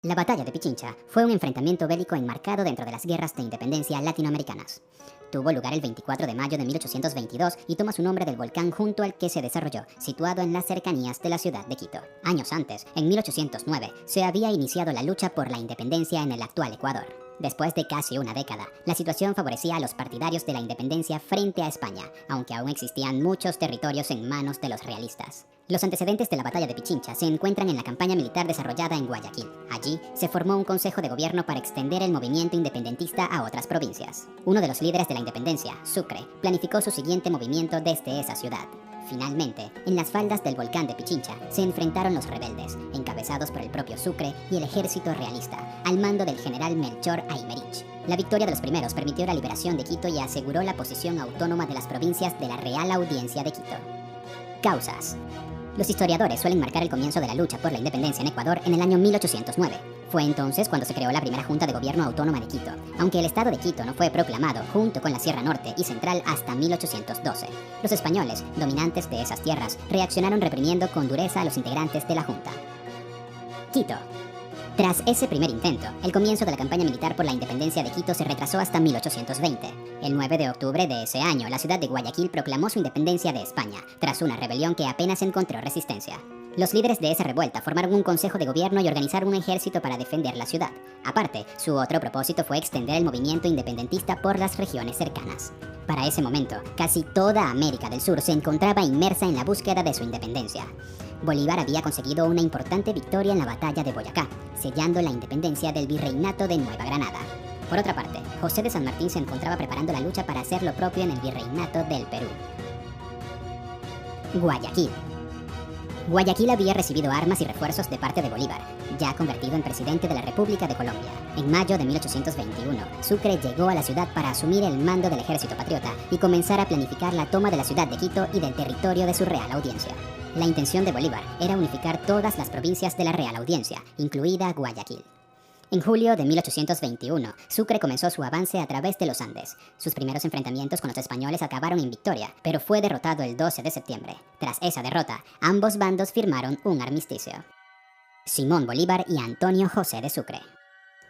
La batalla de Pichincha fue un enfrentamiento bélico enmarcado dentro de las guerras de independencia latinoamericanas. Tuvo lugar el 24 de mayo de 1822 y toma su nombre del volcán junto al que se desarrolló, situado en las cercanías de la ciudad de Quito. Años antes, en 1809, se había iniciado la lucha por la independencia en el actual Ecuador. Después de casi una década, la situación favorecía a los partidarios de la independencia frente a España, aunque aún existían muchos territorios en manos de los realistas. Los antecedentes de la batalla de Pichincha se encuentran en la campaña militar desarrollada en Guayaquil. Allí se formó un consejo de gobierno para extender el movimiento independentista a otras provincias. Uno de los líderes de la independencia, Sucre, planificó su siguiente movimiento desde esa ciudad. Finalmente, en las faldas del volcán de Pichincha se enfrentaron los rebeldes, encabezados por el propio Sucre y el ejército realista, al mando del general Melchor Aymerich. La victoria de los primeros permitió la liberación de Quito y aseguró la posición autónoma de las provincias de la Real Audiencia de Quito. Causas. Los historiadores suelen marcar el comienzo de la lucha por la independencia en Ecuador en el año 1809. Fue entonces cuando se creó la primera Junta de Gobierno Autónoma de Quito, aunque el Estado de Quito no fue proclamado junto con la Sierra Norte y Central hasta 1812. Los españoles, dominantes de esas tierras, reaccionaron reprimiendo con dureza a los integrantes de la Junta. Quito. Tras ese primer intento, el comienzo de la campaña militar por la independencia de Quito se retrasó hasta 1820. El 9 de octubre de ese año, la ciudad de Guayaquil proclamó su independencia de España, tras una rebelión que apenas encontró resistencia. Los líderes de esa revuelta formaron un consejo de gobierno y organizaron un ejército para defender la ciudad. Aparte, su otro propósito fue extender el movimiento independentista por las regiones cercanas. Para ese momento, casi toda América del Sur se encontraba inmersa en la búsqueda de su independencia. Bolívar había conseguido una importante victoria en la batalla de Boyacá, sellando la independencia del virreinato de Nueva Granada. Por otra parte, José de San Martín se encontraba preparando la lucha para hacer lo propio en el virreinato del Perú. Guayaquil. Guayaquil había recibido armas y refuerzos de parte de Bolívar, ya convertido en presidente de la República de Colombia. En mayo de 1821, Sucre llegó a la ciudad para asumir el mando del ejército patriota y comenzar a planificar la toma de la ciudad de Quito y del territorio de su Real Audiencia. La intención de Bolívar era unificar todas las provincias de la Real Audiencia, incluida Guayaquil. En julio de 1821, Sucre comenzó su avance a través de los Andes. Sus primeros enfrentamientos con los españoles acabaron en victoria, pero fue derrotado el 12 de septiembre. Tras esa derrota, ambos bandos firmaron un armisticio. Simón Bolívar y Antonio José de Sucre.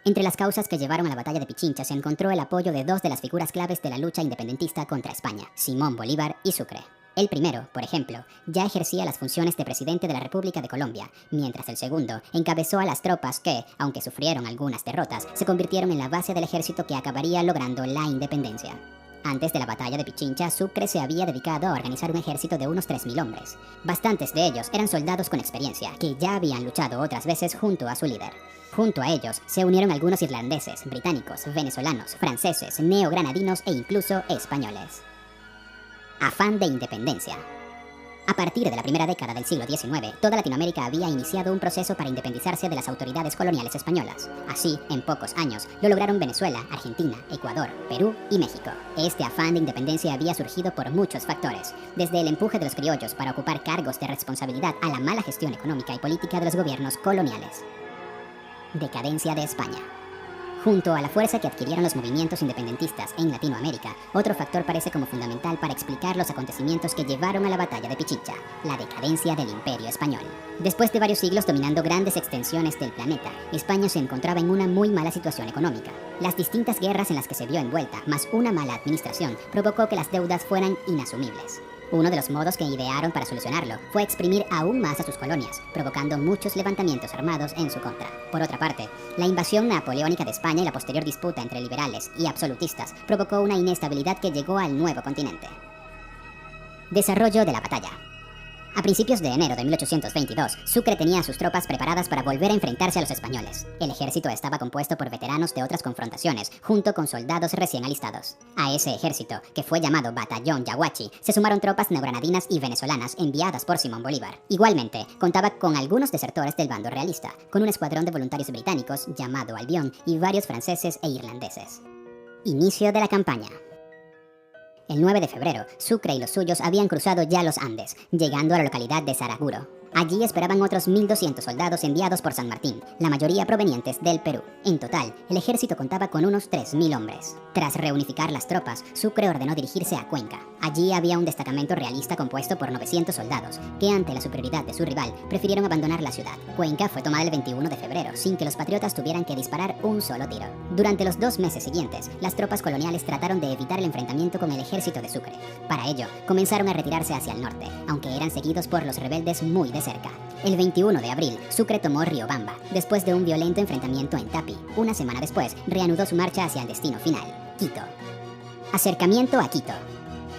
Entre las causas que llevaron a la batalla de Pichincha se encontró el apoyo de dos de las figuras claves de la lucha independentista contra España, Simón Bolívar y Sucre. El primero, por ejemplo, ya ejercía las funciones de presidente de la República de Colombia, mientras el segundo encabezó a las tropas que, aunque sufrieron algunas derrotas, se convirtieron en la base del ejército que acabaría logrando la independencia. Antes de la batalla de Pichincha, Sucre se había dedicado a organizar un ejército de unos 3.000 hombres. Bastantes de ellos eran soldados con experiencia, que ya habían luchado otras veces junto a su líder. Junto a ellos se unieron algunos irlandeses, británicos, venezolanos, franceses, neogranadinos e incluso españoles. Afán de independencia. A partir de la primera década del siglo XIX, toda Latinoamérica había iniciado un proceso para independizarse de las autoridades coloniales españolas. Así, en pocos años, lo lograron Venezuela, Argentina, Ecuador, Perú y México. Este afán de independencia había surgido por muchos factores, desde el empuje de los criollos para ocupar cargos de responsabilidad a la mala gestión económica y política de los gobiernos coloniales. Decadencia de España. Junto a la fuerza que adquirieron los movimientos independentistas en Latinoamérica, otro factor parece como fundamental para explicar los acontecimientos que llevaron a la batalla de Pichincha, la decadencia del Imperio Español. Después de varios siglos dominando grandes extensiones del planeta, España se encontraba en una muy mala situación económica. Las distintas guerras en las que se vio envuelta, más una mala administración, provocó que las deudas fueran inasumibles. Uno de los modos que idearon para solucionarlo fue exprimir aún más a sus colonias, provocando muchos levantamientos armados en su contra. Por otra parte, la invasión napoleónica de España y la posterior disputa entre liberales y absolutistas provocó una inestabilidad que llegó al nuevo continente. Desarrollo de la batalla. A principios de enero de 1822, Sucre tenía a sus tropas preparadas para volver a enfrentarse a los españoles. El ejército estaba compuesto por veteranos de otras confrontaciones, junto con soldados recién alistados. A ese ejército, que fue llamado Batallón Yaguachi, se sumaron tropas neogranadinas y venezolanas enviadas por Simón Bolívar. Igualmente, contaba con algunos desertores del bando realista, con un escuadrón de voluntarios británicos llamado Albión y varios franceses e irlandeses. Inicio de la campaña. El 9 de febrero, Sucre y los suyos habían cruzado ya los Andes, llegando a la localidad de Saraguro. Allí esperaban otros 1.200 soldados enviados por San Martín, la mayoría provenientes del Perú. En total, el ejército contaba con unos 3.000 hombres. Tras reunificar las tropas, Sucre ordenó dirigirse a Cuenca. Allí había un destacamento realista compuesto por 900 soldados, que ante la superioridad de su rival, prefirieron abandonar la ciudad. Cuenca fue tomada el 21 de febrero, sin que los patriotas tuvieran que disparar un solo tiro. Durante los 2 meses siguientes, las tropas coloniales trataron de evitar el enfrentamiento con el ejército de Sucre. Para ello, comenzaron a retirarse hacia el norte, aunque eran seguidos por los rebeldes muy de cerca. El 21 de abril, Sucre tomó Riobamba, después de un violento enfrentamiento en Tapi. Una semana después, reanudó su marcha hacia el destino final, Quito. Acercamiento a Quito.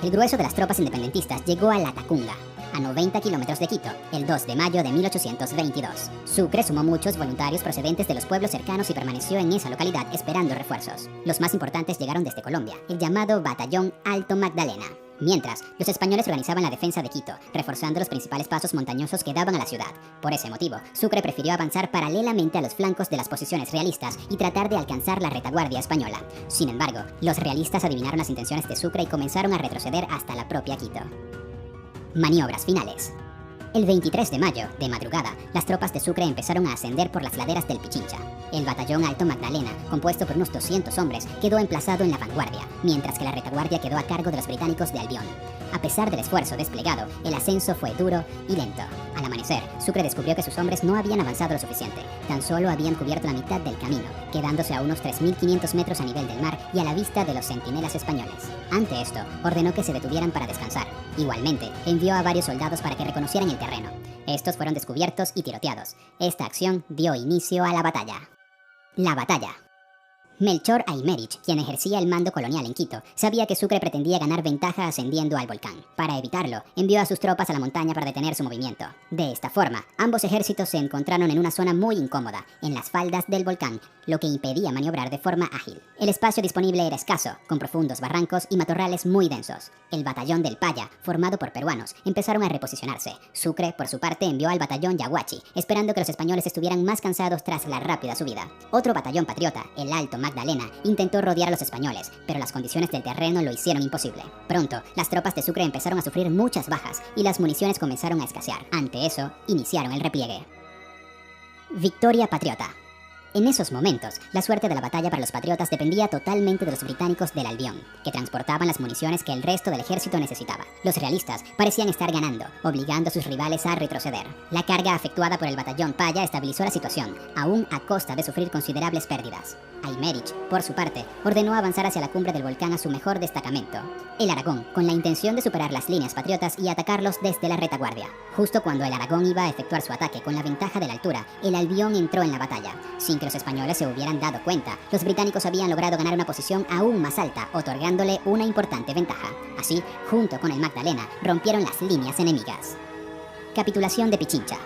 El grueso de las tropas independentistas llegó a Latacunga, a 90 kilómetros de Quito, el 2 de mayo de 1822. Sucre sumó muchos voluntarios procedentes de los pueblos cercanos y permaneció en esa localidad esperando refuerzos. Los más importantes llegaron desde Colombia, el llamado Batallón Alto Magdalena. Mientras, los españoles organizaban la defensa de Quito, reforzando los principales pasos montañosos que daban a la ciudad. Por ese motivo, Sucre prefirió avanzar paralelamente a los flancos de las posiciones realistas y tratar de alcanzar la retaguardia española. Sin embargo, los realistas adivinaron las intenciones de Sucre y comenzaron a retroceder hasta la propia Quito. Maniobras finales. El 23 de mayo, de madrugada, las tropas de Sucre empezaron a ascender por las laderas del Pichincha. El batallón Alto Magdalena, compuesto por unos 200 hombres, quedó emplazado en la vanguardia, mientras que la retaguardia quedó a cargo de los británicos de Albión. A pesar del esfuerzo desplegado, el ascenso fue duro y lento. Al amanecer, Sucre descubrió que sus hombres no habían avanzado lo suficiente. Tan solo habían cubierto la mitad del camino, quedándose a unos 3.500 metros a nivel del mar y a la vista de los centinelas españoles. Ante esto, ordenó que se detuvieran para descansar. Igualmente, envió a varios soldados para que reconocieran el terreno. Estos fueron descubiertos y tiroteados. Esta acción dio inicio a la batalla. La batalla. Melchor Aymerich, quien ejercía el mando colonial en Quito, sabía que Sucre pretendía ganar ventaja ascendiendo al volcán. Para evitarlo, envió a sus tropas a la montaña para detener su movimiento. De esta forma, ambos ejércitos se encontraron en una zona muy incómoda, en las faldas del volcán, lo que impedía maniobrar de forma ágil. El espacio disponible era escaso, con profundos barrancos y matorrales muy densos. El batallón del Paya, formado por peruanos, empezaron a reposicionarse. Sucre, por su parte, envió al batallón Yaguachi, esperando que los españoles estuvieran más cansados tras la rápida subida. Otro batallón patriota, el Alto Magdalena, intentó rodear a los españoles, pero las condiciones del terreno lo hicieron imposible. Pronto, las tropas de Sucre empezaron a sufrir muchas bajas y las municiones comenzaron a escasear. Ante eso, iniciaron el repliegue. Victoria patriota. En esos momentos, la suerte de la batalla para los patriotas dependía totalmente de los británicos del Albión, que transportaban las municiones que el resto del ejército necesitaba. Los realistas parecían estar ganando, obligando a sus rivales a retroceder. La carga efectuada por el batallón Paya estabilizó la situación, aún a costa de sufrir considerables pérdidas. Aymerich, por su parte, ordenó avanzar hacia la cumbre del volcán a su mejor destacamento, el Aragón, con la intención de superar las líneas patriotas y atacarlos desde la retaguardia. Justo cuando el Aragón iba a efectuar su ataque con la ventaja de la altura, el Albión entró en la batalla. Sin que los españoles se hubieran dado cuenta, los británicos habían logrado ganar una posición aún más alta, otorgándole una importante ventaja. Así, junto con el Magdalena, rompieron las líneas enemigas. Capitulación de Pichincha.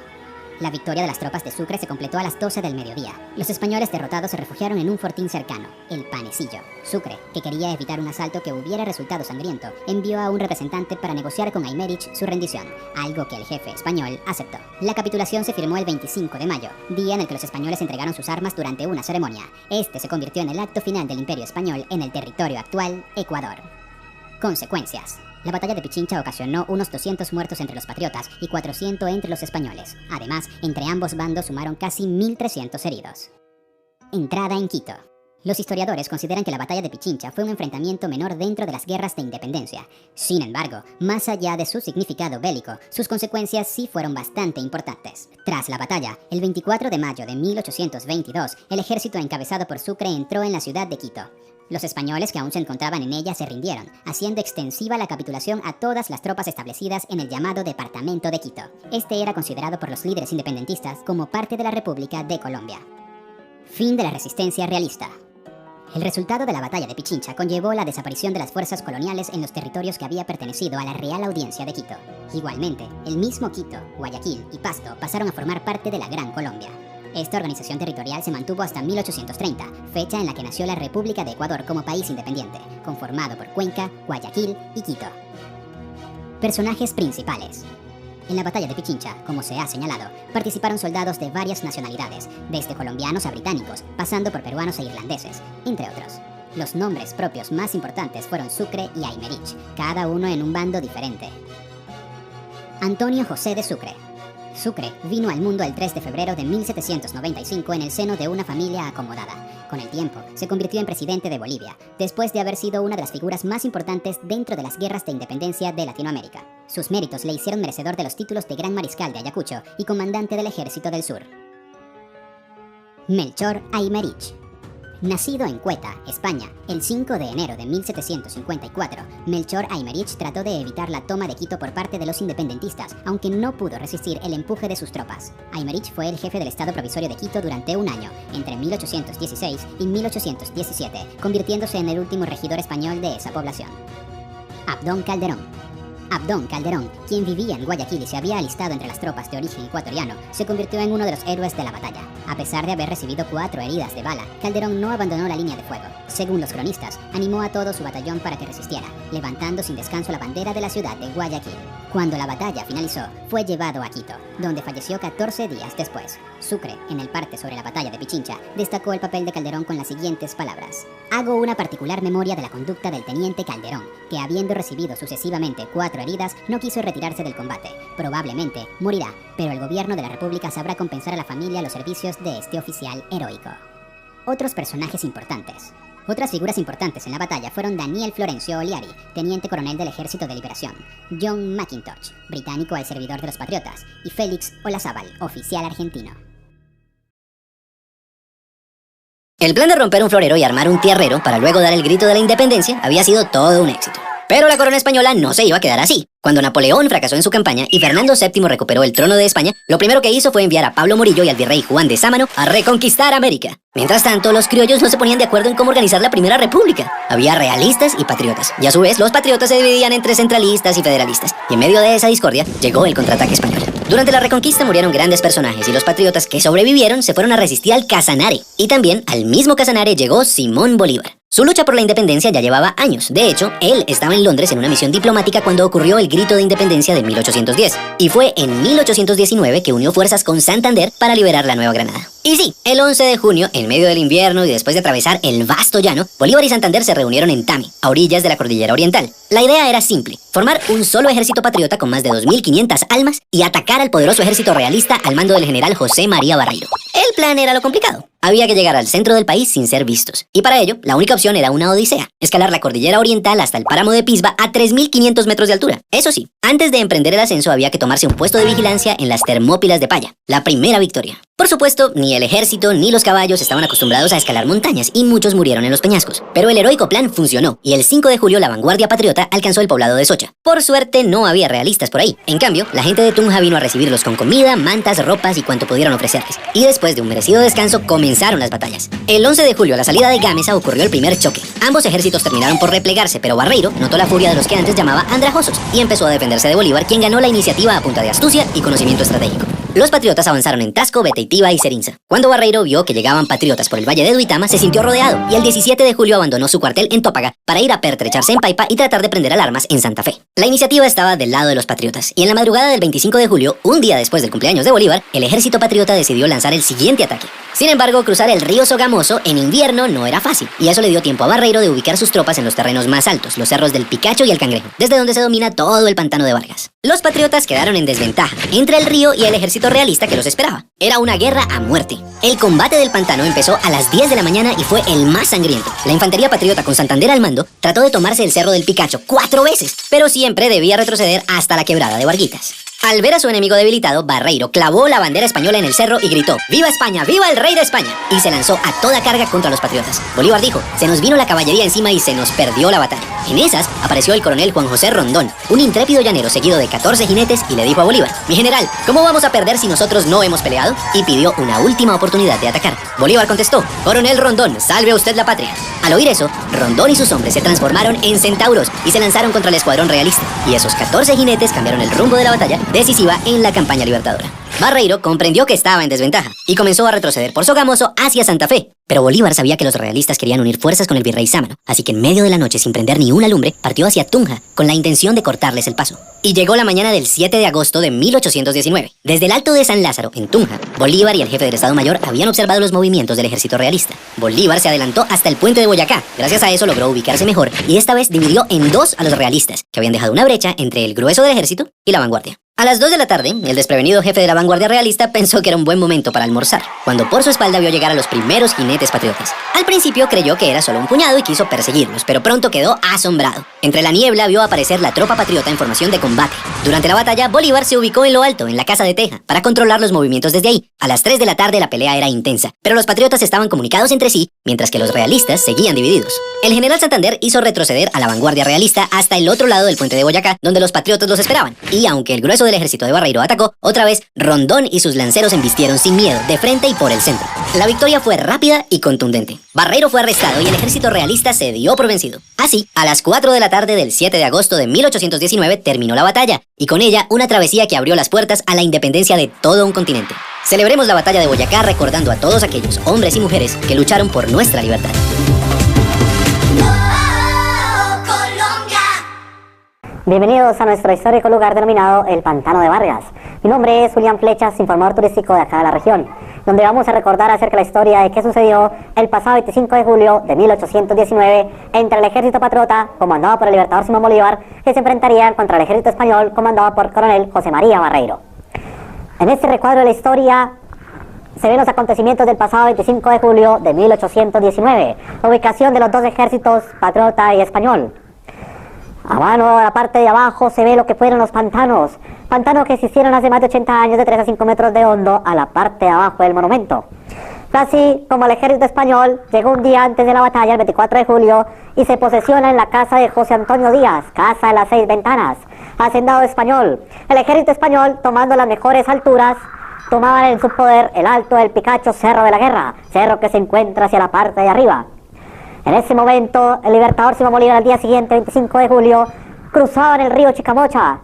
La victoria de las tropas de Sucre se completó a las 12 del mediodía. Los españoles derrotados se refugiaron en un fortín cercano, el Panecillo. Sucre, que quería evitar un asalto que hubiera resultado sangriento, envió a un representante para negociar con Aymerich su rendición, algo que el jefe español aceptó. La capitulación se firmó el 25 de mayo, día en el que los españoles entregaron sus armas durante una ceremonia. Este se convirtió en el acto final del Imperio Español en el territorio actual, Ecuador. Consecuencias. La batalla de Pichincha ocasionó unos 200 muertos entre los patriotas y 400 entre los españoles. Además, entre ambos bandos sumaron casi 1.300 heridos. Entrada en Quito. Los historiadores consideran que la batalla de Pichincha fue un enfrentamiento menor dentro de las guerras de independencia. Sin embargo, más allá de su significado bélico, sus consecuencias sí fueron bastante importantes. Tras la batalla, el 24 de mayo de 1822, el ejército encabezado por Sucre entró en la ciudad de Quito. Los españoles que aún se encontraban en ella se rindieron, haciendo extensiva la capitulación a todas las tropas establecidas en el llamado Departamento de Quito. Este era considerado por los líderes independentistas como parte de la República de Colombia. Fin de la resistencia realista. El resultado de la batalla de Pichincha conllevó la desaparición de las fuerzas coloniales en los territorios que había pertenecido a la Real Audiencia de Quito. Igualmente, el mismo Quito, Guayaquil y Pasto pasaron a formar parte de la Gran Colombia. Esta organización territorial se mantuvo hasta 1830, fecha en la que nació la República de Ecuador como país independiente, conformado por Cuenca, Guayaquil y Quito. Personajes principales. En la batalla de Pichincha, como se ha señalado, participaron soldados de varias nacionalidades, desde colombianos a británicos, pasando por peruanos e irlandeses, entre otros. Los nombres propios más importantes fueron Sucre y Aymerich, cada uno en un bando diferente. Antonio José de Sucre. Sucre vino al mundo el 3 de febrero de 1795 en el seno de una familia acomodada. Con el tiempo, se convirtió en presidente de Bolivia, después de haber sido una de las figuras más importantes dentro de las guerras de independencia de Latinoamérica. Sus méritos le hicieron merecedor de los títulos de Gran Mariscal de Ayacucho y Comandante del Ejército del Sur. Melchor Aymerich. Nacido en Cueta, España, el 5 de enero de 1754, Melchor Aymerich trató de evitar la toma de Quito por parte de los independentistas, aunque no pudo resistir el empuje de sus tropas. Aymerich fue el jefe del Estado Provisorio de Quito durante un año, entre 1816 y 1817, convirtiéndose en el último regidor español de esa población. Abdón Calderón. Abdón Calderón, quien vivía en Guayaquil y se había alistado entre las tropas de origen ecuatoriano, se convirtió en uno de los héroes de la batalla. A pesar de haber recibido 4 heridas de bala, Calderón no abandonó la línea de fuego. Según los cronistas, animó a todo su batallón para que resistiera, levantando sin descanso la bandera de la ciudad de Guayaquil. Cuando la batalla finalizó, fue llevado a Quito, donde falleció 14 días después. Sucre, en el parte sobre la batalla de Pichincha, destacó el papel de Calderón con las siguientes palabras: "Hago una particular memoria de la conducta del teniente Calderón, que habiendo recibido sucesivamente 4 heridas, no quiso retirarse del combate. Probablemente morirá, pero el gobierno de la República sabrá compensar a la familia los servicios de este oficial heroico". Otros personajes importantes. Otras figuras importantes en la batalla fueron Daniel Florencio Oliari, teniente coronel del Ejército de Liberación, John McIntosh, británico al servidor de los patriotas, y Félix Olazábal, oficial argentino. El plan de romper un florero y armar un tierrero para luego dar el grito de la independencia había sido todo un éxito. Pero la corona española no se iba a quedar así. Cuando Napoleón fracasó en su campaña y Fernando VII recuperó el trono de España, lo primero que hizo fue enviar a Pablo Morillo y al virrey Juan de Sámano a reconquistar América. Mientras tanto, los criollos no se ponían de acuerdo en cómo organizar la primera república. Había realistas y patriotas, y a su vez los patriotas se dividían entre centralistas y federalistas. Y en medio de esa discordia, llegó el contraataque español. Durante la reconquista murieron grandes personajes y los patriotas que sobrevivieron se fueron a resistir al Casanare. Y también al mismo Casanare llegó Simón Bolívar. Su lucha por la independencia ya llevaba años. De hecho, él estaba en Londres en una misión diplomática cuando ocurrió el Grito de Independencia de 1810. Y fue en 1819 que unió fuerzas con Santander para liberar la Nueva Granada. Y sí, el 11 de junio, en medio del invierno y después de atravesar el vasto llano, Bolívar y Santander se reunieron en Tami, a orillas de la cordillera oriental. La idea era simple: formar un solo ejército patriota con más de 2.500 almas y atacar al poderoso ejército realista al mando del general José María Barreiro. El plan era lo complicado. Había que llegar al centro del país sin ser vistos. Y para ello, la única opción era una odisea: escalar la cordillera oriental hasta el páramo de Pisba a 3.500 metros de altura. Eso sí, antes de emprender el ascenso había que tomarse un puesto de vigilancia en las Termópilas de Paya, la primera victoria. Por supuesto, ni el ejército ni los caballos estaban acostumbrados a escalar montañas y muchos murieron en los peñascos. Pero el heroico plan funcionó y el 5 de julio la vanguardia patriota alcanzó el poblado de Socha. Por suerte no había realistas por ahí. En cambio, la gente de Tunja vino a recibirlos con comida, mantas, ropas y cuanto pudieron ofrecerles. Y después de un merecido descanso comenzaron las batallas. El 11 de julio a la salida de Gamesa ocurrió el primer choque. Ambos ejércitos terminaron por replegarse, pero Barreiro notó la furia de los que antes llamaba andrajosos y empezó a defenderse de Bolívar, quien ganó la iniciativa a punta de astucia y conocimiento estratégico. Los patriotas avanzaron en Tasco, Beteitiva y Serinza. Cuando Barreiro vio que llegaban patriotas por el valle de Duitama, se sintió rodeado y el 17 de julio abandonó su cuartel en Tópaga para ir a pertrecharse en Paipa y tratar de prender alarmas en Santa Fe. La iniciativa estaba del lado de los patriotas y en la madrugada del 25 de julio, un día después del cumpleaños de Bolívar, el ejército patriota decidió lanzar el siguiente ataque. Sin embargo, cruzar el río Sogamoso en invierno no era fácil, y eso le dio tiempo a Barreiro de ubicar sus tropas en los terrenos más altos, los cerros del Picacho y el Cangrejo, desde donde se domina todo el pantano de Vargas. Los patriotas quedaron en desventaja entre el río y el ejército realista que los esperaba. Era una guerra a muerte. El combate del pantano empezó a las 10 de la mañana y fue el más sangriento. La infantería patriota con Santander al mando trató de tomarse el cerro del Picacho 4 veces, pero siempre debía retroceder hasta la quebrada de Varguitas. Al ver a su enemigo debilitado, Barreiro clavó la bandera española en el cerro y gritó: ¡Viva España! ¡Viva el rey de España! Y se lanzó a toda carga contra los patriotas. Bolívar dijo: se nos vino la caballería encima y se nos perdió la batalla. En esas apareció el coronel Juan José Rondón, un intrépido llanero seguido de 14 jinetes, y le dijo a Bolívar: mi general, ¿cómo vamos a perder si nosotros no hemos peleado? Y pidió una última oportunidad de atacar. Bolívar contestó: coronel Rondón, salve a usted la patria. Al oír eso, Rondón y sus hombres se transformaron en centauros y se lanzaron contra el escuadrón realista. Y esos 14 jinetes cambiaron el rumbo de la batalla, decisiva en la campaña libertadora. Barreiro comprendió que estaba en desventaja y comenzó a retroceder por Sogamoso hacia Santa Fe. Pero Bolívar sabía que los realistas querían unir fuerzas con el virrey Sámano, así que en medio de la noche, sin prender ni una lumbre, partió hacia Tunja con la intención de cortarles el paso. Y llegó la mañana del 7 de agosto de 1819. Desde el Alto de San Lázaro, en Tunja, Bolívar y el jefe del Estado Mayor habían observado los movimientos del ejército realista. Bolívar se adelantó hasta el puente de Boyacá. Gracias a eso logró ubicarse mejor y esta vez dividió en dos a los realistas, que habían dejado una brecha entre el grueso del ejército y la vanguardia. A las 2 de la tarde, el desprevenido jefe de la vanguardia realista pensó que era un buen momento para almorzar, cuando por su espalda vio llegar a los primeros jinetes patriotas. Al principio creyó que era solo un puñado y quiso perseguirlos, pero pronto quedó asombrado. Entre la niebla vio aparecer la tropa patriota en formación de combate. Durante la batalla, Bolívar se ubicó en lo alto, en la casa de teja, para controlar los movimientos desde ahí. A las 3 de la tarde la pelea era intensa, pero los patriotas estaban comunicados entre sí, mientras que los realistas seguían divididos. El general Santander hizo retroceder a la vanguardia realista hasta el otro lado del puente de Boyacá, donde los patriotas los esperaban. Y aunque el grueso del ejército de Barreiro atacó, otra vez Rondón y sus lanceros embistieron sin miedo, de frente y por el centro. La victoria fue rápida y contundente. Barreiro fue arrestado y el ejército realista se dio por vencido. Así, a las 4 de la tarde del 7 de agosto de 1819 terminó la batalla, y con ella una travesía que abrió las puertas a la independencia de todo un continente. Celebremos la batalla de Boyacá recordando a todos aquellos hombres y mujeres que lucharon por nuestra libertad. Bienvenidos a nuestro histórico lugar denominado el Pantano de Vargas. Mi nombre es Julián Flechas, informador turístico de acá de la región, donde vamos a recordar acerca de la historia de qué sucedió el pasado 25 de julio de 1819 entre el ejército patriota, comandado por el libertador Simón Bolívar, que se enfrentarían contra el ejército español, comandado por el coronel José María Barreiro. En este recuadro de la historia se ven los acontecimientos del pasado 25 de julio de 1819, la ubicación de los dos ejércitos, patriota y español. A mano, a la parte de abajo, se ve lo que fueron los pantanos que existieron hace más de 80 años, de 3 a 5 metros de hondo, a la parte de abajo del monumento. Así como el ejército español llegó un día antes de la batalla, el 24 de julio, y se posesiona en la casa de José Antonio Díaz, casa de las 6 ventanas, hacendado español. El ejército español, tomando las mejores alturas, tomaban en su poder el Alto del Picacho, Cerro de la Guerra, cerro que se encuentra hacia la parte de arriba. En ese momento, el libertador Simón Bolívar, al día siguiente, 25 de julio, cruzaban el río Chicamocha,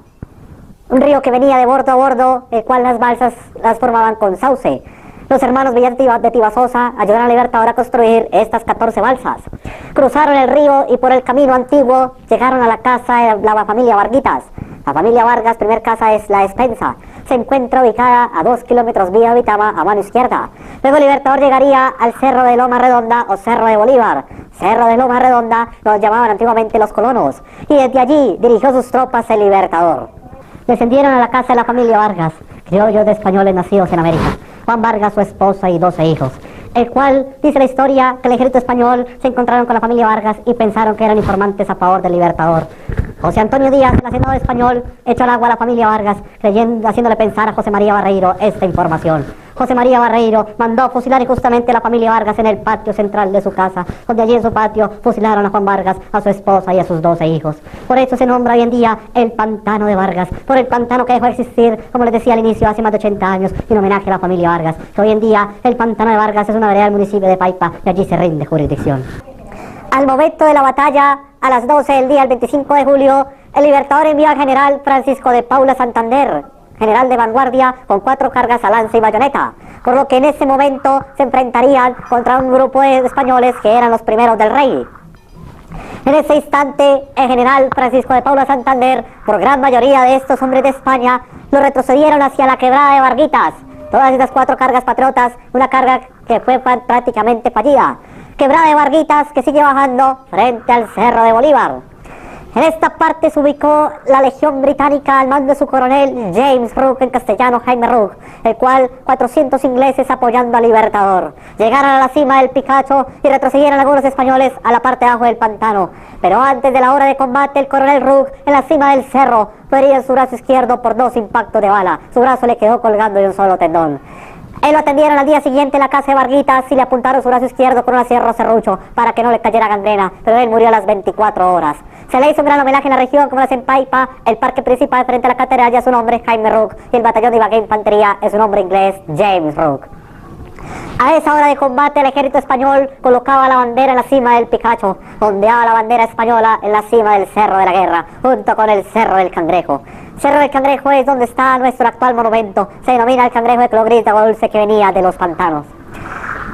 un río que venía de bordo a bordo, el cual las balsas las formaban con sauce. Los hermanos Villar de Tibasosa ayudaron al libertador a construir estas 14 balsas. Cruzaron el río y por el camino antiguo llegaron a la casa de la familia Varguitas. La familia Vargas, primer casa, es La Despensa. Se encuentra ubicada a 2 kilómetros vía Vitama, a mano izquierda. Luego el libertador llegaría al Cerro de Loma Redonda o Cerro de Bolívar. Cerro de Loma Redonda los llamaban antiguamente los colonos. Y desde allí dirigió sus tropas el libertador. Descendieron a la casa de la familia Vargas, criollos de españoles nacidos en América. Juan Vargas, su esposa y 12 hijos. El cual, dice la historia, que el ejército español se encontraron con la familia Vargas y pensaron que eran informantes a favor del libertador. José Antonio Díaz, el hacendado español, echó al agua a la familia Vargas, haciéndole pensar a José María Barreiro esta información. José María Barreiro mandó fusilar injustamente a la familia Vargas en el patio central de su casa, donde allí en su patio fusilaron a Juan Vargas, a su esposa y a sus 12 hijos. Por eso se nombra hoy en día el Pantano de Vargas, por el pantano que dejó de existir, como les decía al inicio, hace más de 80 años, en homenaje a la familia Vargas. Que hoy en día el Pantano de Vargas es una vereda del municipio de Paipa y allí se rinde jurisdicción. Al momento de la batalla, a las 12 del día, el 25 de julio, el libertador envió al general Francisco de Paula Santander, general de vanguardia, con 4 cargas a lanza y bayoneta, por lo que en ese momento se enfrentarían contra un grupo de españoles que eran los primeros del rey. En ese instante, el general Francisco de Paula Santander, por gran mayoría de estos hombres de España, lo retrocedieron hacia la quebrada de Varguitas. Todas estas 4 cargas patriotas, una carga que fue prácticamente fallida. Quebrada de Varguitas que sigue bajando frente al Cerro de Bolívar. En esta parte se ubicó la Legión Británica al mando de su coronel James Rooke, en castellano Jaime Rooke, el cual 400 ingleses apoyando al libertador. Llegaron a la cima del Picacho y retrocedieron algunos españoles a la parte de abajo del pantano. Pero antes de la hora de combate, el coronel Rooke, en la cima del cerro, fue herido en su brazo izquierdo por 2 impactos de bala. Su brazo le quedó colgando de un solo tendón. Él lo atendieron al día siguiente en la casa de Varguitas y le apuntaron su brazo izquierdo con una sierra serrucho para que no le cayera gangrena, pero él murió a las 24 horas. Se le hizo un gran homenaje en la región, como lo hace en Paipa. El parque principal frente a la catedral ya su nombre es Jaime Rooke y el batallón de Ibagué Infantería es su nombre inglés, James Rooke. A esa hora de combate, el ejército español colocaba la bandera en la cima del Picacho, ondeaba la bandera española en la cima del Cerro de la Guerra, junto con el Cerro del Cangrejo. Cerro del Cangrejo es donde está nuestro actual monumento. Se denomina el Cangrejo de Clogrita o dulce que venía de los pantanos.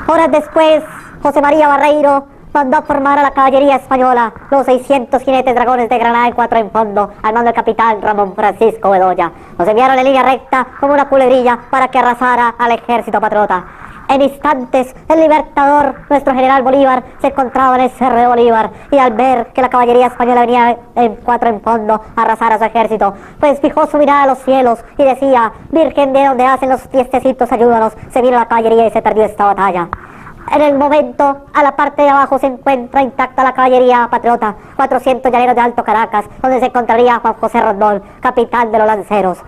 Horas después, José María Barreiro mandó a formar a la caballería española, los 600 jinetes dragones de Granada y 4 en fondo, al mando del capitán Ramón Francisco Bedoya. Los enviaron en línea recta como una culebrilla para que arrasara al ejército patriota. En instantes, el libertador, nuestro general Bolívar, se encontraba en el Cerro de Bolívar, y al ver que la caballería española venía en 4 en fondo a arrasar a su ejército, pues fijó su mirada a los cielos y decía: Virgen de donde hacen los tiestecitos, ayúdanos. Se vino la caballería y se perdió esta batalla. En el momento, a la parte de abajo se encuentra intacta la caballería patriota, 400 llaneros de Alto Caracas, donde se encontraría Juan José Rondón, capitán de los lanceros.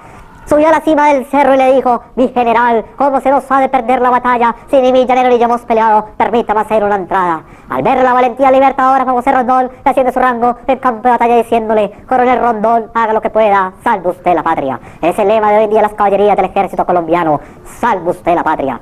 Subió a la cima del cerro y le dijo: mi general, ¿cómo se nos ha de perder la batalla si ni mi llanero ni yo hemos peleado? Permítame hacer una entrada. Al ver la valentía libertadora, Juan José Rondón le asciende su rango en campo de batalla diciéndole: coronel Rondón, haga lo que pueda, salve usted la patria. Es el lema de hoy en día de las caballerías del ejército colombiano: salve usted la patria.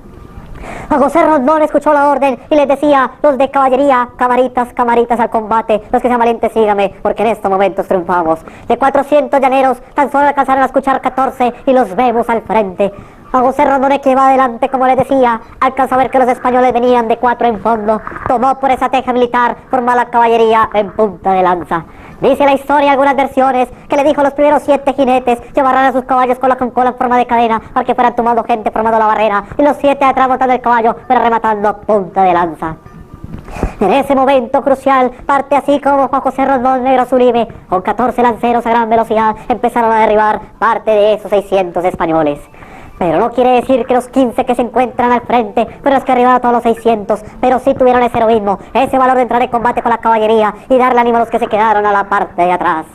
Juan José Rondón escuchó la orden y les decía: los de caballería, camaritas, camaritas al combate, los que sean valientes síganme, porque en estos momentos triunfamos. De 400 llaneros, tan solo alcanzaron a escuchar 14 y los vemos al frente. Juan José Rondón, que va adelante, como les decía, alcanzó a ver que los españoles venían de 4 en fondo, tomó por estrategia militar formar la caballería en punta de lanza. Dice la historia, algunas versiones, que le dijo a los primeros 7 jinetes llevaran a sus caballos cola con cola en forma de cadena para que fueran tomando gente formando la barrera, y los 7 atrás montando el caballo, pero rematando a punta de lanza. En ese momento crucial, parte así como Juan José Rondón Negro Sublime, con 14 lanceros a gran velocidad, empezaron a derribar parte de esos 600 españoles. Pero no quiere decir que los 15 que se encuentran al frente fueron los que arribaron a todos los 600, pero sí tuvieron ese heroísmo, ese valor de entrar en combate con la caballería y darle ánimo a los que se quedaron a la parte de atrás.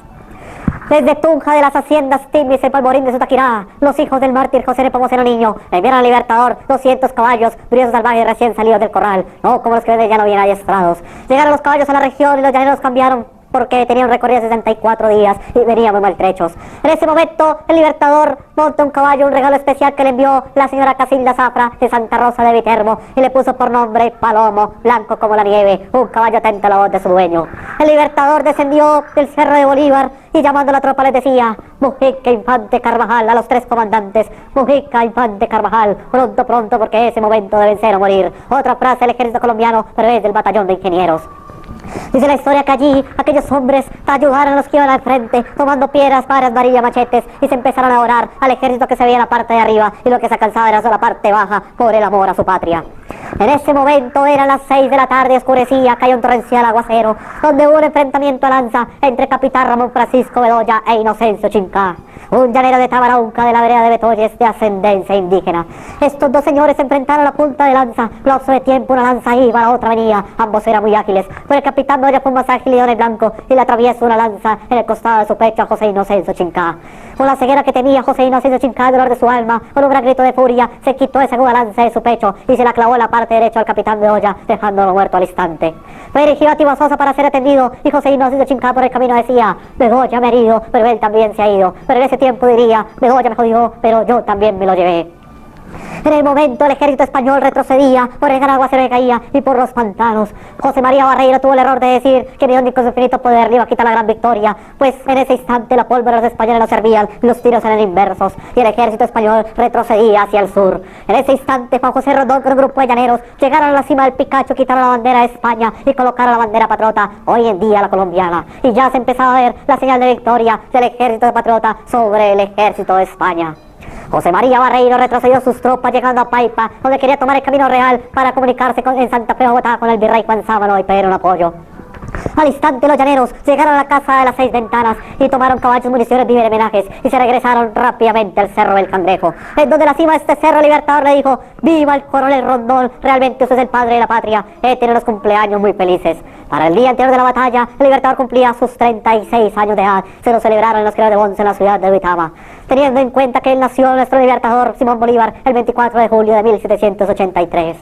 Desde Tunja de las haciendas Timbis, el Palmorín de Sutaquirá, los hijos del mártir José Nepomuceno Niño enviaron al Libertador 200 caballos, briosos salvajes recién salidos del corral, no como los que ven ya no bien adiestrados. Llegaron los caballos a la región y los llaneros cambiaron, porque tenían un recorrido de 64 días y venían muy maltrechos. En ese momento, el Libertador monta un caballo, un regalo especial que le envió la señora Casilda Zafra de Santa Rosa de Viterbo, y le puso por nombre Palomo, blanco como la nieve, un caballo atento a la voz de su dueño. El Libertador descendió del Cerro de Bolívar y llamando a la tropa les decía: Mujica, Infante, Carvajal, a los 3 comandantes: Mujica, Infante, Carvajal, pronto, pronto, porque ese momento de vencer o morir. Otra frase del ejército colombiano, pero es del batallón de ingenieros. Dice la historia que allí aquellos hombres ayudaron a los que iban al frente, tomando piedras, varas, varillas, machetes, y se empezaron a orar al ejército que se veía en la parte de arriba, y lo que se alcanzaba era la parte baja por el amor a su patria. En ese momento eran las 6 de la tarde, oscurecía, cayó un torrencial aguacero, donde hubo un enfrentamiento a lanza entre capitán Ramón Francisco Bedoya e Inocencio Chincá, un llanero de Tabarauca de la vereda de Betoyes de ascendencia indígena. Estos 2 señores se enfrentaron a la punta de lanza, lapso de tiempo, una lanza iba, la otra venía, ambos eran muy ágiles, pero el capitán Bedoya fue más ágil y león el blanco, y le atraviesa una lanza en el costado de su pecho a José Inocencio Chincá. Con la ceguera que tenía José Inocencio Chincá, el dolor de su alma, con un gran grito de furia, se quitó esa aguda lanza de su pecho y se la clavó en la parte derecha al capitán Bedoya, dejándolo muerto al instante. Fue dirigido a Tibasosa para ser atendido, y José Inocencio Chincá por el camino decía: Bedoya me ha herido, pero él también se ha ido. Pero en ese tiempo diría: Bedoya me jodió, pero yo también me lo llevé. En el momento el ejército español retrocedía por el gran aguacero que caía y por los pantanos. José María Barreiro tuvo el error de decir que Dios ni con su infinito poder le iba a quitar la gran victoria, pues en ese instante la pólvora de los españoles no servían, los tiros eran inversos y el ejército español retrocedía hacia el sur. En ese instante Juan José Rondón con un grupo de llaneros llegaron a la cima del Picacho, quitaron la bandera de España y colocaron la bandera patriota, hoy en día la colombiana, y ya se empezaba a ver la señal de victoria del ejército patriota sobre el ejército de España. José María Barreiro retrocedió sus tropas llegando a Paipa, donde quería tomar el camino real para comunicarse en Santa Fe, Bogotá, con el virrey Juan Sámano y pedir un apoyo. Al instante los llaneros llegaron a la casa de las 6 ventanas y tomaron caballos, municiones, víveres, homenajes y se regresaron rápidamente al Cerro del Cangrejo, en donde la cima de este cerro el Libertador le dijo: ¡viva el coronel Rondón! Realmente usted es el padre de la patria, tiene unos cumpleaños muy felices. Para el día anterior de la batalla, el Libertador cumplía sus 36 años de edad. Se lo celebraron en los Criados de Bonce en la ciudad de Duitama, teniendo en cuenta que él nació nuestro Libertador Simón Bolívar el 24 de julio de 1783.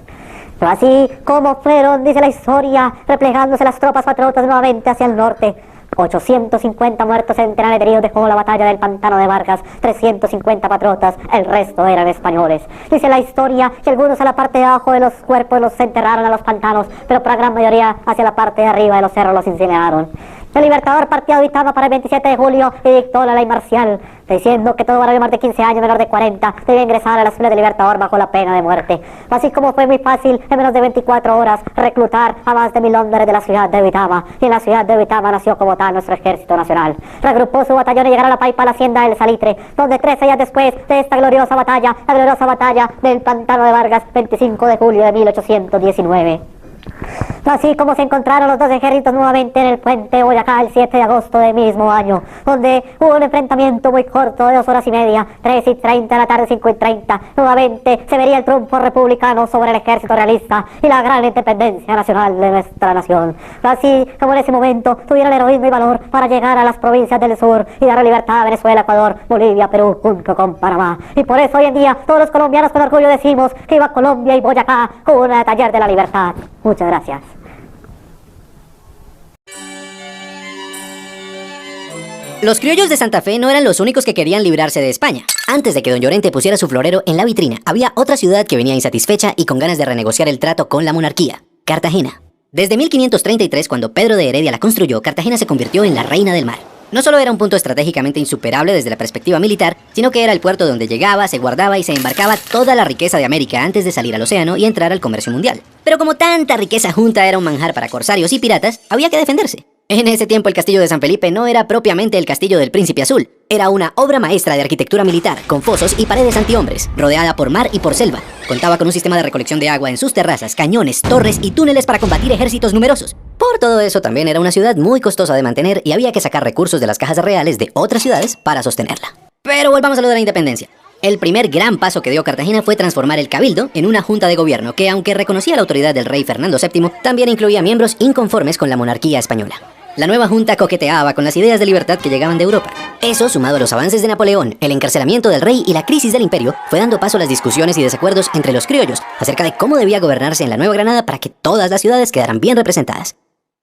Pero así como fueron, dice la historia, replegándose las tropas patriotas nuevamente hacia el norte. 850 muertos, centenares de heridos dejó la batalla del Pantano de Vargas, 350 patriotas, el resto eran españoles. Dice la historia que algunos a la parte de abajo de los cuerpos los enterraron a los pantanos, pero por la gran mayoría hacia la parte de arriba de los cerros los incineraron. El Libertador partió a Duitama para el 27 de julio y dictó la ley marcial, diciendo que todo varón de más de 15 años menor de 40 debe ingresar a las filas del Libertador bajo la pena de muerte. Así como fue muy fácil en menos de 24 horas reclutar a más de 1000 hombres de la ciudad de Duitama, y en la ciudad de Duitama nació como tal nuestro ejército nacional. Regrupó su batallón y llegaron a La Paipa, a la hacienda del Salitre, donde 13 días después de esta gloriosa batalla, la gloriosa batalla del Pantano de Vargas, 25 de julio de 1819. Así como se encontraron los dos ejércitos nuevamente en el puente de Boyacá el 7 de agosto del mismo año, donde hubo un enfrentamiento muy corto de 2 horas y media, 3:30 de la tarde, 5:30. Nuevamente se vería el triunfo republicano sobre el ejército realista y la gran independencia nacional de nuestra nación. Así como en ese momento tuvieron heroísmo y valor para llegar a las provincias del sur y dar libertad a Venezuela, Ecuador, Bolivia, Perú, junto con Panamá. Y por eso hoy en día todos los colombianos con orgullo decimos que iba Colombia y Boyacá con un taller de la libertad. Muchas gracias. Los criollos de Santa Fe no eran los únicos que querían librarse de España. Antes de que don Llorente pusiera su florero en la vitrina, había otra ciudad que venía insatisfecha y con ganas de renegociar el trato con la monarquía: Cartagena. Desde 1533, cuando Pedro de Heredia la construyó, Cartagena se convirtió en la reina del mar. No solo era un punto estratégicamente insuperable desde la perspectiva militar, sino que era el puerto donde llegaba, se guardaba y se embarcaba toda la riqueza de América antes de salir al océano y entrar al comercio mundial. Pero como tanta riqueza junta era un manjar para corsarios y piratas, había que defenderse. En ese tiempo el castillo de San Felipe no era propiamente el castillo del Príncipe Azul. Era una obra maestra de arquitectura militar, con fosos y paredes antihombres, rodeada por mar y por selva. Contaba con un sistema de recolección de agua en sus terrazas, cañones, torres y túneles para combatir ejércitos numerosos. Por todo eso también era una ciudad muy costosa de mantener y había que sacar recursos de las cajas reales de otras ciudades para sostenerla. Pero volvamos a lo de la independencia. El primer gran paso que dio Cartagena fue transformar el cabildo en una junta de gobierno que, aunque reconocía la autoridad del rey Fernando VII, también incluía miembros inconformes con la monarquía española. La nueva junta coqueteaba con las ideas de libertad que llegaban de Europa. Eso, sumado a los avances de Napoleón, el encarcelamiento del rey y la crisis del imperio, fue dando paso a las discusiones y desacuerdos entre los criollos acerca de cómo debía gobernarse en la Nueva Granada para que todas las ciudades quedaran bien representadas.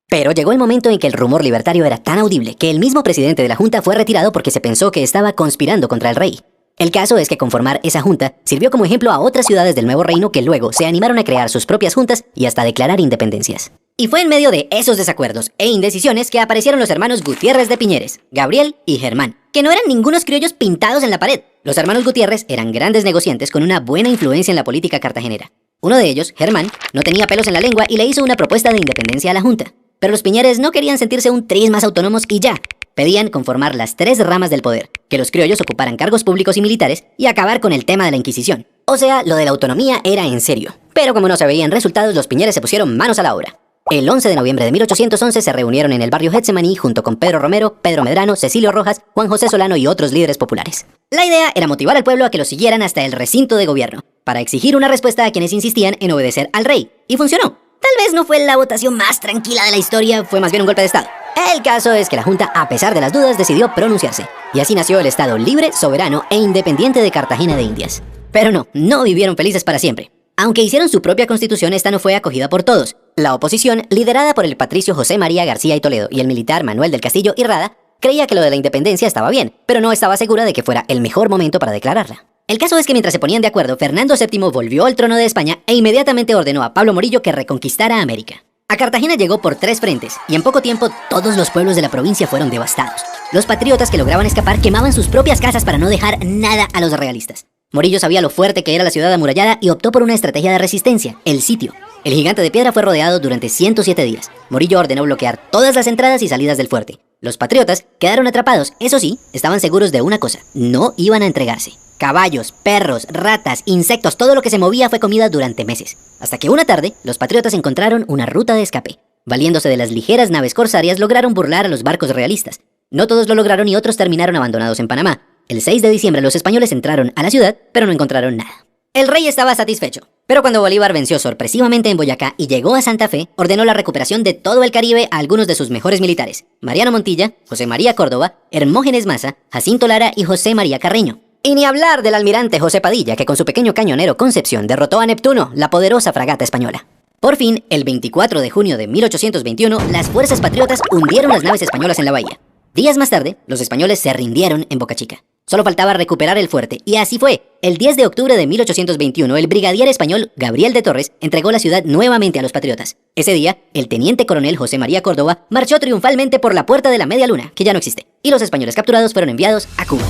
Pero llegó el momento en que el rumor libertario era tan audible que el mismo presidente de la junta fue retirado porque se pensó que estaba conspirando contra el rey. El caso es que conformar esa junta sirvió como ejemplo a otras ciudades del nuevo reino que luego se animaron a crear sus propias juntas y hasta declarar independencias. Y fue en medio de esos desacuerdos e indecisiones que aparecieron los hermanos Gutiérrez de Piñeres, Gabriel y Germán, que no eran ningunos criollos pintados en la pared. Los hermanos Gutiérrez eran grandes negociantes con una buena influencia en la política cartagenera. Uno de ellos, Germán, no tenía pelos en la lengua y le hizo una propuesta de independencia a la junta. Pero los Piñeres no querían sentirse un tris más autónomos y ya. Pedían conformar las 3 ramas del poder, que los criollos ocuparan cargos públicos y militares y acabar con el tema de la Inquisición. O sea, lo de la autonomía era en serio. Pero como no se veían resultados, los Piñeres se pusieron manos a la obra. El 11 de noviembre de 1811 se reunieron en el barrio Getsemaní junto con Pedro Romero, Pedro Medrano, Cecilio Rojas, Juan José Solano y otros líderes populares. La idea era motivar al pueblo a que los siguieran hasta el recinto de gobierno, para exigir una respuesta a quienes insistían en obedecer al rey. Y funcionó. Tal vez no fue la votación más tranquila de la historia, fue más bien un golpe de estado. El caso es que la junta, a pesar de las dudas, decidió pronunciarse. Y así nació el estado libre, soberano e independiente de Cartagena de Indias. Pero no vivieron felices para siempre. Aunque hicieron su propia constitución, esta no fue acogida por todos. La oposición, liderada por el patricio José María García y Toledo y el militar Manuel del Castillo y Rada, creía que lo de la independencia estaba bien, pero no estaba segura de que fuera el mejor momento para declararla. El caso es que mientras se ponían de acuerdo, Fernando VII volvió al trono de España e inmediatamente ordenó a Pablo Morillo que reconquistara América. A Cartagena llegó por 3 frentes, y en poco tiempo todos los pueblos de la provincia fueron devastados. Los patriotas que lograban escapar quemaban sus propias casas para no dejar nada a los realistas. Morillo sabía lo fuerte que era la ciudad amurallada y optó por una estrategia de resistencia, el sitio. El gigante de piedra fue rodeado durante 107 días. Morillo ordenó bloquear todas las entradas y salidas del fuerte. Los patriotas quedaron atrapados, eso sí, estaban seguros de una cosa: no iban a entregarse. Caballos, perros, ratas, insectos, todo lo que se movía fue comida durante meses. Hasta que una tarde, los patriotas encontraron una ruta de escape. Valiéndose de las ligeras naves corsarias, lograron burlar a los barcos realistas. No todos lo lograron y otros terminaron abandonados en Panamá. El 6 de diciembre los españoles entraron a la ciudad, pero no encontraron nada. El rey estaba satisfecho, pero cuando Bolívar venció sorpresivamente en Boyacá y llegó a Santa Fe, ordenó la recuperación de todo el Caribe a algunos de sus mejores militares: Mariano Montilla, José María Córdoba, Hermógenes Maza, Jacinto Lara y José María Carreño. Y ni hablar del almirante José Padilla, que con su pequeño cañonero Concepción derrotó a Neptuno, la poderosa fragata española. Por fin, el 24 de junio de 1821, las fuerzas patriotas hundieron las naves españolas en la bahía. Días más tarde, los españoles se rindieron en Boca Chica. Solo faltaba recuperar el fuerte, y así fue. El 10 de octubre de 1821, el brigadier español Gabriel de Torres entregó la ciudad nuevamente a los patriotas. Ese día, el teniente coronel José María Córdoba marchó triunfalmente por la Puerta de la Media Luna, que ya no existe, y los españoles capturados fueron enviados a Cuba.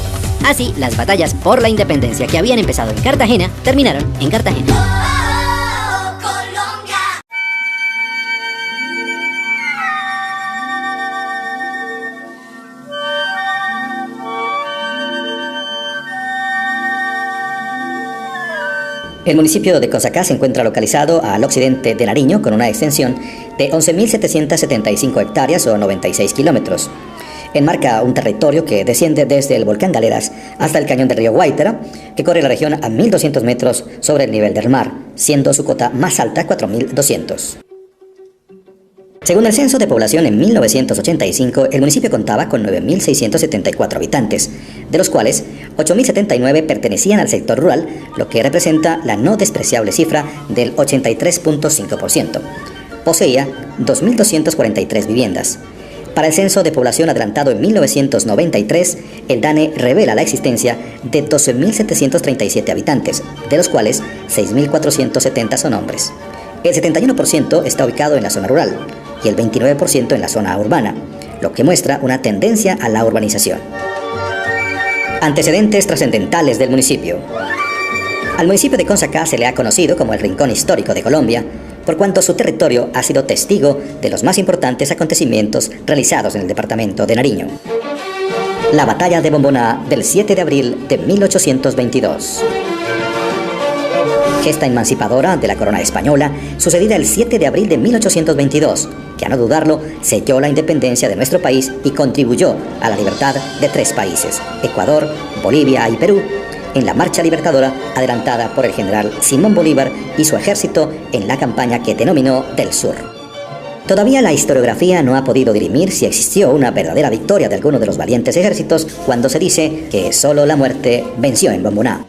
Así, las batallas por la independencia que habían empezado en Cartagena terminaron en Cartagena. El municipio de Consacá se encuentra localizado al occidente de Nariño con una extensión de 11.775 hectáreas o 96 kilómetros. Enmarca un territorio que desciende desde el volcán Galeras hasta el cañón del río Guaitara, que corre la región a 1.200 metros sobre el nivel del mar, siendo su cota más alta 4.200. Según el censo de población en 1985, el municipio contaba con 9.674 habitantes, de los cuales 8.079 pertenecían al sector rural, lo que representa la no despreciable cifra del 83.5%. Poseía 2.243 viviendas. Para el censo de población adelantado en 1993, el DANE revela la existencia de 12.737 habitantes, de los cuales 6.470 son hombres. El 71% está ubicado en la zona rural y el 29% en la zona urbana, lo que muestra una tendencia a la urbanización. Antecedentes trascendentales del municipio. Al municipio de Consacá se le ha conocido como el Rincón Histórico de Colombia, por cuanto su territorio ha sido testigo de los más importantes acontecimientos realizados en el departamento de Nariño. La Batalla de Bomboná del 7 de abril de 1822. Gesta emancipadora de la corona española, sucedida el 7 de abril de 1822, que a no dudarlo selló la independencia de nuestro país y contribuyó a la libertad de 3 países, Ecuador, Bolivia y Perú, en la marcha libertadora adelantada por el general Simón Bolívar y su ejército en la campaña que denominó del Sur. Todavía la historiografía no ha podido dirimir si existió una verdadera victoria de alguno de los valientes ejércitos cuando se dice que solo la muerte venció en Bomboná.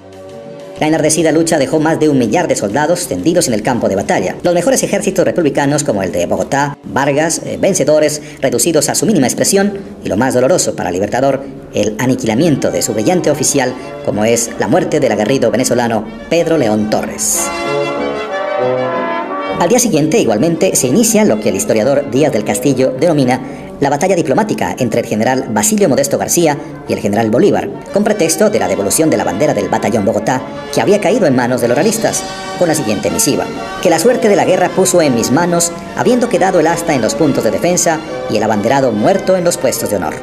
La enardecida lucha dejó más de 1 millar de soldados tendidos en el campo de batalla. Los mejores ejércitos republicanos como el de Bogotá, Vargas, vencedores, reducidos a su mínima expresión, y lo más doloroso para el Libertador, el aniquilamiento de su brillante oficial, como es la muerte del aguerrido venezolano Pedro León Torres. Al día siguiente, igualmente, se inicia lo que el historiador Díaz del Castillo denomina la batalla diplomática entre el general Basilio Modesto García y el general Bolívar, con pretexto de la devolución de la bandera del batallón Bogotá, que había caído en manos de los realistas, con la siguiente misiva: que la suerte de la guerra puso en mis manos, habiendo quedado el asta en los puntos de defensa y el abanderado muerto en los puestos de honor.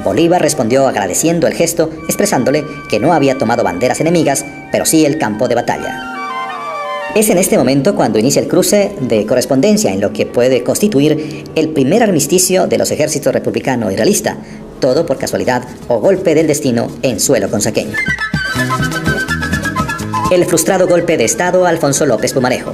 Bolívar respondió agradeciendo el gesto, expresándole que no había tomado banderas enemigas, pero sí el campo de batalla. Es en este momento cuando inicia el cruce de correspondencia en lo que puede constituir el primer armisticio de los ejércitos republicano y realista, todo por casualidad o golpe del destino en suelo consaqueño. El frustrado golpe de Estado a Alfonso López Pumarejo.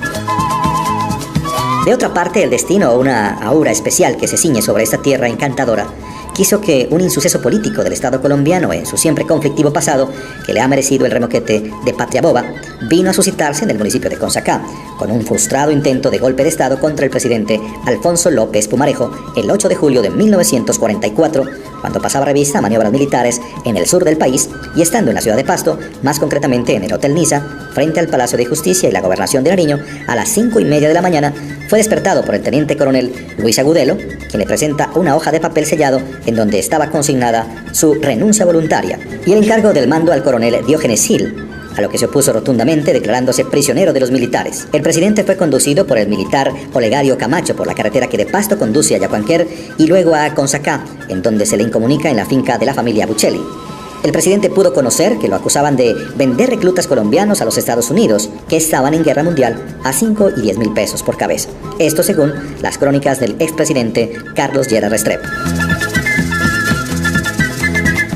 De otra parte, el destino o una aura especial que se ciñe sobre esta tierra encantadora quiso que un insuceso político del Estado colombiano en su siempre conflictivo pasado, que le ha merecido el remoquete de Patria Boba, vino a suscitarse en el municipio de Consacá, con un frustrado intento de golpe de Estado contra el presidente Alfonso López Pumarejo el 8 de julio de 1944, cuando pasaba revista a maniobras militares en el sur del país y estando en la ciudad de Pasto, más concretamente en el Hotel Niza, frente al Palacio de Justicia y la Gobernación de Nariño, a las 5:30 de la mañana, fue despertado por el teniente coronel Luis Agudelo, quien le presenta una hoja de papel sellado en donde estaba consignada su renuncia voluntaria y el encargo del mando al coronel Diógenes Gil, a lo que se opuso rotundamente, declarándose prisionero de los militares. El presidente fue conducido por el militar Olegario Camacho por la carretera que de Pasto conduce a Yacuanquer y luego a Consacá, en donde se le incomunica en la finca de la familia Buccelli. El presidente pudo conocer que lo acusaban de vender reclutas colombianos a los Estados Unidos, que estaban en guerra mundial, a 5 y 10 mil pesos por cabeza. Esto según las crónicas del expresidente Carlos Lleras Restrepo.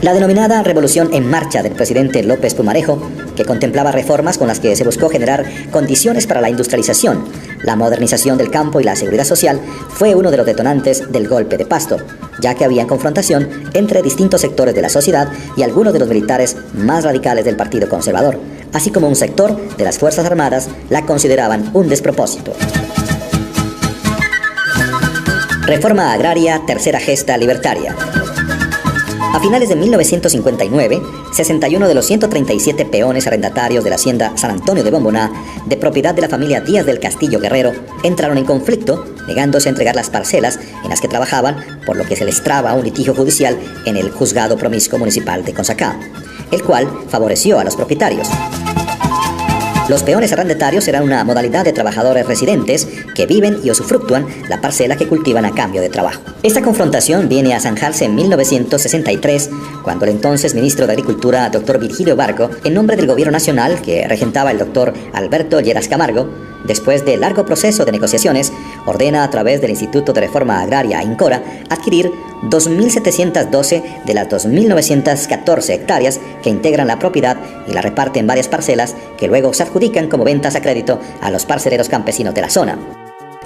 La denominada Revolución en Marcha del presidente López Pumarejo, que contemplaba reformas con las que se buscó generar condiciones para la industrialización, la modernización del campo y la seguridad social, fue uno de los detonantes del golpe de Pasto, ya que había confrontación entre distintos sectores de la sociedad y algunos de los militares más radicales del Partido Conservador, así como un sector de las Fuerzas Armadas la consideraban un despropósito. Reforma agraria, tercera gesta libertaria. A finales de 1959, 61 de los 137 peones arrendatarios de la hacienda San Antonio de Bomboná, de propiedad de la familia Díaz del Castillo Guerrero, entraron en conflicto, negándose a entregar las parcelas en las que trabajaban, por lo que se les traba un litigio judicial en el Juzgado Promiscuo Municipal de Consacá, el cual favoreció a los propietarios. Los peones arrendatarios eran una modalidad de trabajadores residentes que viven y usufructúan la parcela que cultivan a cambio de trabajo. Esta confrontación viene a zanjarse en 1963, cuando el entonces ministro de Agricultura, Dr. Virgilio Barco, en nombre del gobierno nacional que regentaba el Dr. Alberto Lleras Camargo, después de largo proceso de negociaciones, ordena a través del Instituto de Reforma Agraria, INCORA, adquirir 2.712 de las 2.914 hectáreas que integran la propiedad y la reparte en varias parcelas que luego se adjudican como ventas a crédito a los parceleros campesinos de la zona.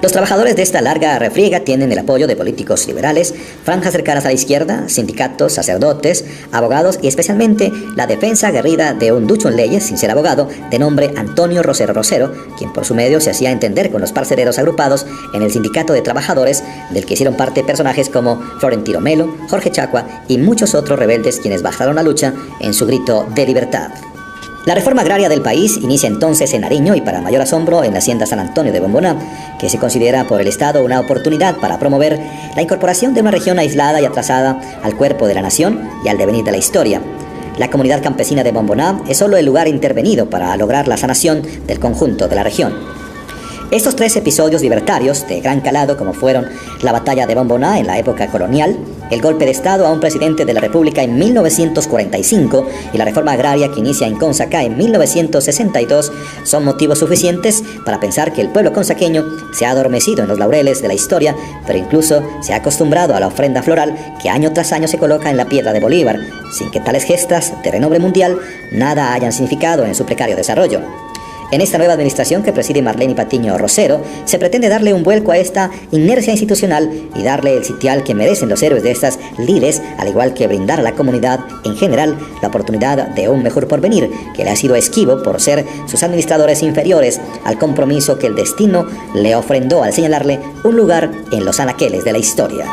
Los trabajadores de esta larga refriega tienen el apoyo de políticos liberales, franjas cercanas a la izquierda, sindicatos, sacerdotes, abogados y especialmente la defensa aguerrida de un ducho en leyes, sin ser abogado, de nombre Antonio Rosero Rosero, quien por su medio se hacía entender con los parceleros agrupados en el sindicato de trabajadores, del que hicieron parte personajes como Florentino Melo, Jorge Chacua y muchos otros rebeldes quienes bajaron la lucha en su grito de libertad. La reforma agraria del país inicia entonces en Nariño y, para mayor asombro, en la hacienda San Antonio de Bomboná, que se considera por el Estado una oportunidad para promover la incorporación de una región aislada y atrasada al cuerpo de la nación y al devenir de la historia. La comunidad campesina de Bomboná es solo el lugar intervenido para lograr la sanación del conjunto de la región. Estos tres episodios libertarios de gran calado, como fueron la batalla de Bomboná en la época colonial, el golpe de Estado a un presidente de la República en 1945 y la reforma agraria que inicia en Consacá en 1962, son motivos suficientes para pensar que el pueblo consaqueño se ha adormecido en los laureles de la historia, pero incluso se ha acostumbrado a la ofrenda floral que año tras año se coloca en la piedra de Bolívar, sin que tales gestas de renombre mundial nada hayan significado en su precario desarrollo. En esta nueva administración que preside Marlene Patiño Rosero, se pretende darle un vuelco a esta inercia institucional y darle el sitial que merecen los héroes de estas lides, al igual que brindar a la comunidad en general la oportunidad de un mejor porvenir, que le ha sido esquivo por ser sus administradores inferiores al compromiso que el destino le ofrendó al señalarle un lugar en los anaqueles de la historia.